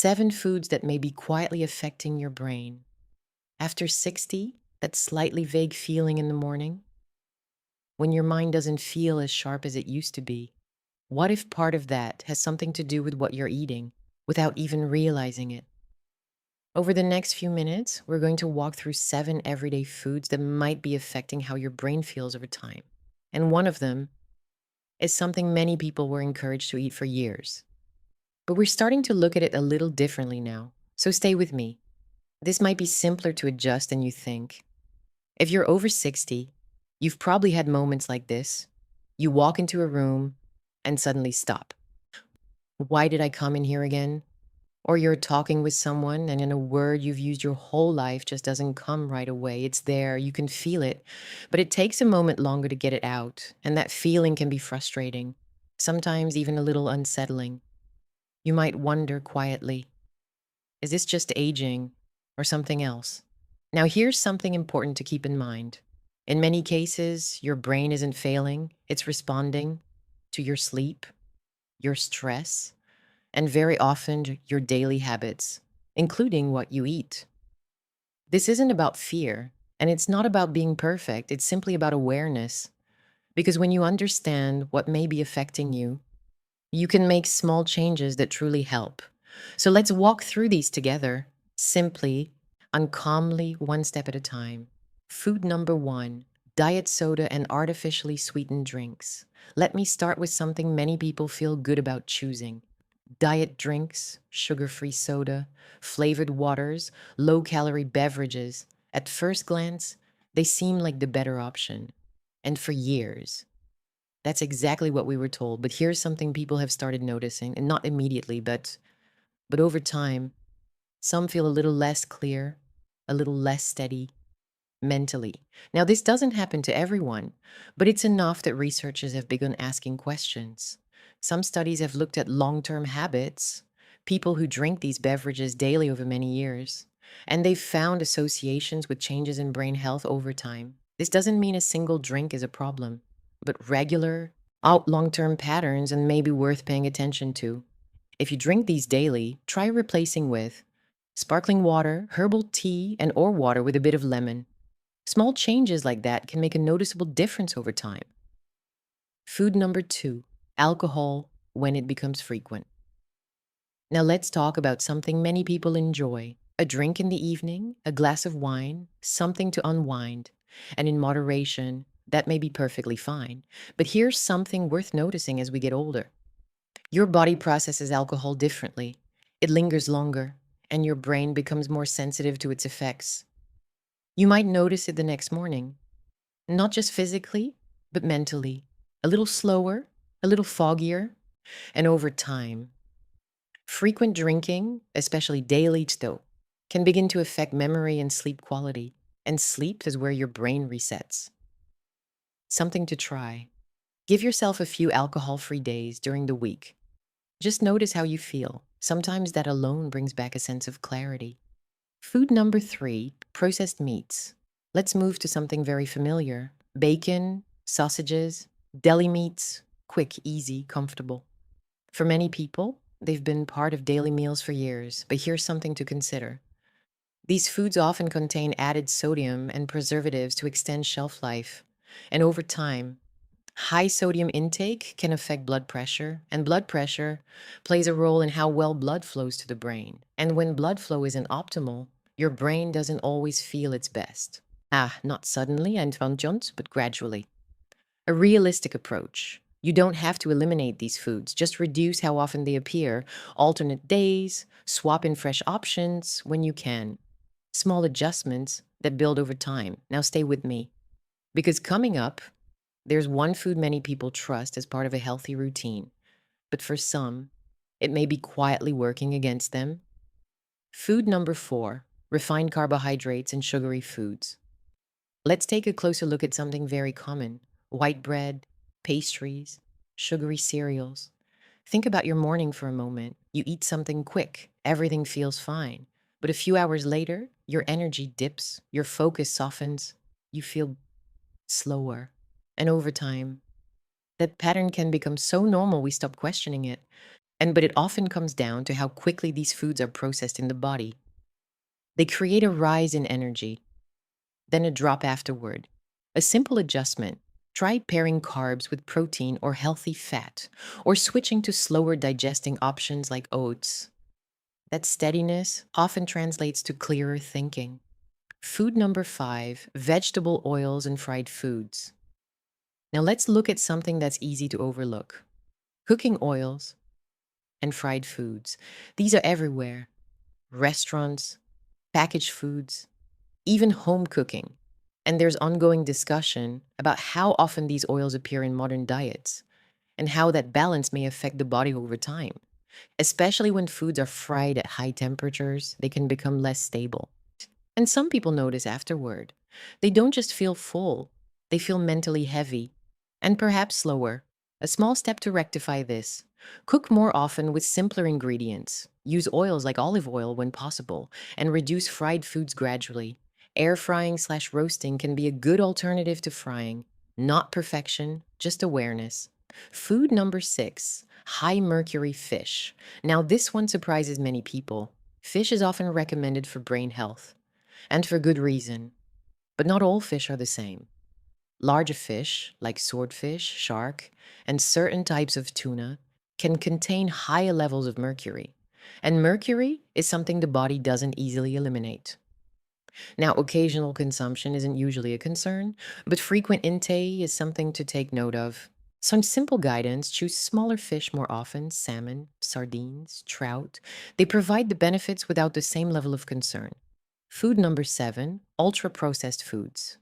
7 foods that may be quietly affecting your brain. After 60, that slightly vague feeling in the morning, when your mind doesn't feel as sharp as it used to be. What if part of that has something to do with what you're eating without even realizing it? Over the next few minutes, we're going to walk through 7 everyday foods that might be affecting how your brain feels over time. And one of them is something many people were encouraged to eat for years. But we're starting to look at it a little differently now. So stay with me. This might be simpler to adjust than you think. If you're over 60, you've probably had moments like this. You walk into a room and suddenly stop. Why did I come in here again? Or you're talking with someone and in a word you've used your whole life just doesn't come right away. It's there, you can feel it, but it takes a moment longer to get it out. And that feeling can be frustrating, sometimes even a little unsettling. You might wonder quietly, is this just aging or something else? Now, here's something important to keep in mind. In many cases, your brain isn't failing, it's responding to your sleep, your stress, and very often your daily habits, including what you eat. This isn't about fear, and it's not about being perfect, it's simply about awareness. Because when you understand what may be affecting you, you can make small changes that truly help. So let's walk through these together, simply and calmly, one step at a time. Food number 1, diet soda and artificially sweetened drinks. Let me start with something many people feel good about choosing. Diet drinks, sugar-free soda, flavored waters, low-calorie beverages. At first glance, they seem like the better option. And for years, that's exactly what we were told. But here's something people have started noticing, and not immediately, but over time, some feel a little less clear, a little less steady mentally. Now, this doesn't happen to everyone, but it's enough that researchers have begun asking questions. Some studies have looked at long-term habits, people who drink these beverages daily over many years, and they've found associations with changes in brain health over time. This doesn't mean a single drink is a problem, but regular, out long-term patterns and maybe worth paying attention to. If you drink these daily, try replacing with sparkling water, herbal tea, and or water with a bit of lemon. Small changes like that can make a noticeable difference over time. Food number 2, alcohol when it becomes frequent. Now let's talk about something many people enjoy. A drink in the evening, a glass of wine, something to unwind. And in moderation, that may be perfectly fine. But here's something worth noticing as we get older. Your body processes alcohol differently. It lingers longer, and your brain becomes more sensitive to its effects. You might notice it the next morning, not just physically, but mentally. A little slower, a little foggier, and over time. Frequent drinking, especially daily though, can begin to affect memory and sleep quality. And sleep is where your brain resets. Something to try. Give yourself a few alcohol-free days during the week. Just notice how you feel. Sometimes that alone brings back a sense of clarity. Food number 3, processed meats. Let's move to something very familiar. Bacon, sausages, deli meats, quick, easy, comfortable. For many people, they've been part of daily meals for years, but here's something to consider. These foods often contain added sodium and preservatives to extend shelf life. And over time, high sodium intake can affect blood pressure, and blood pressure plays a role in how well blood flows to the brain. And when blood flow isn't optimal, your brain doesn't always feel its best. Not suddenly and unjust, but gradually. A realistic approach. You don't have to eliminate these foods, just reduce how often they appear, alternate days, swap in fresh options when you can. Small adjustments that build over time. Now stay with me. Because coming up, there's one food many people trust as part of a healthy routine, but for some, it may be quietly working against them. Food number 4, refined carbohydrates and sugary foods. Let's take a closer look at something very common: white bread, pastries, sugary cereals. Think about your morning for a moment. You eat something quick, everything feels fine. But a few hours later, your energy dips, your focus softens, you feel slower. And over time, that pattern can become so normal we stop questioning it. But it often comes down to how quickly these foods are processed in the body. They create a rise in energy, then a drop afterward. A simple adjustment. Try pairing carbs with protein or healthy fat, or switching to slower digesting options like oats. That steadiness often translates to clearer thinking. Food number 5, vegetable oils and fried foods. Now let's look at something that's easy to overlook. Cooking oils and fried foods. These are everywhere. Restaurants, packaged foods, even home cooking. And there's ongoing discussion about how often these oils appear in modern diets and how that balance may affect the body over time. Especially when foods are fried at high temperatures, they can become less stable. And some people notice afterward. They don't just feel full, they feel mentally heavy and perhaps slower. A small step to rectify this: cook more often with simpler ingredients. Use oils like olive oil when possible, and reduce fried foods gradually. Air frying/roasting can be a good alternative to frying. Not perfection, just awareness. Food number 6, high mercury fish. Now, this one surprises many people. Fish is often recommended for brain health, and for good reason. But not all fish are the same. Larger fish, like swordfish, shark, and certain types of tuna, can contain higher levels of mercury. And mercury is something the body doesn't easily eliminate. Now, occasional consumption isn't usually a concern, but frequent intake is something to take note of. Some simple guidance: choose smaller fish more often, salmon, sardines, trout. They provide the benefits without the same level of concern. Food number 7, ultra processed foods.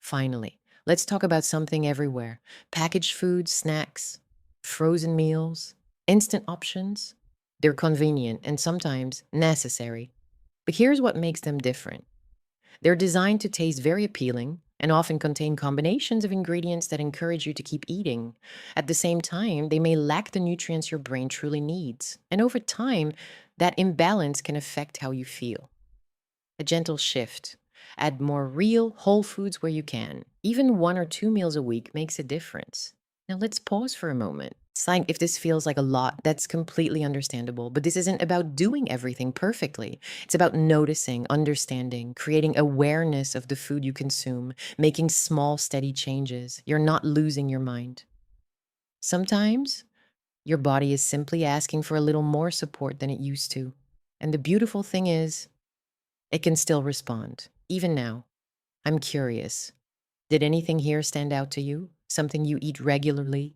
Finally, let's talk about something everywhere: packaged foods, snacks, frozen meals, instant options. They're convenient and sometimes necessary. But here's what makes them different: they're designed to taste very appealing and often contain combinations of ingredients that encourage you to keep eating. At the same time, they may lack the nutrients your brain truly needs. And over time, that imbalance can affect how you feel. A gentle shift. Add more real, whole foods where you can. Even 1 or 2 meals a week makes a difference. Now let's pause for a moment. Sign if this feels like a lot, that's completely understandable. But this isn't about doing everything perfectly. It's about noticing, understanding, creating awareness of the food you consume, making small, steady changes. You're not losing your mind. Sometimes your body is simply asking for a little more support than it used to. And the beautiful thing is, it can still respond, even now. I'm curious. Did anything here stand out to you? Something you eat regularly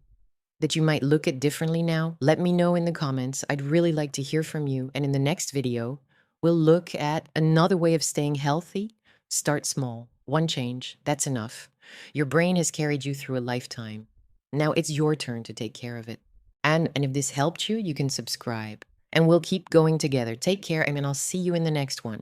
that you might look at differently now? Let me know in the comments. I'd really like to hear from you. And in the next video, we'll look at another way of staying healthy. Start small. One change, that's enough. Your brain has carried you through a lifetime. Now it's your turn to take care of it. And if this helped you, you can subscribe. And we'll keep going together. Take care, and I'll see you in the next one.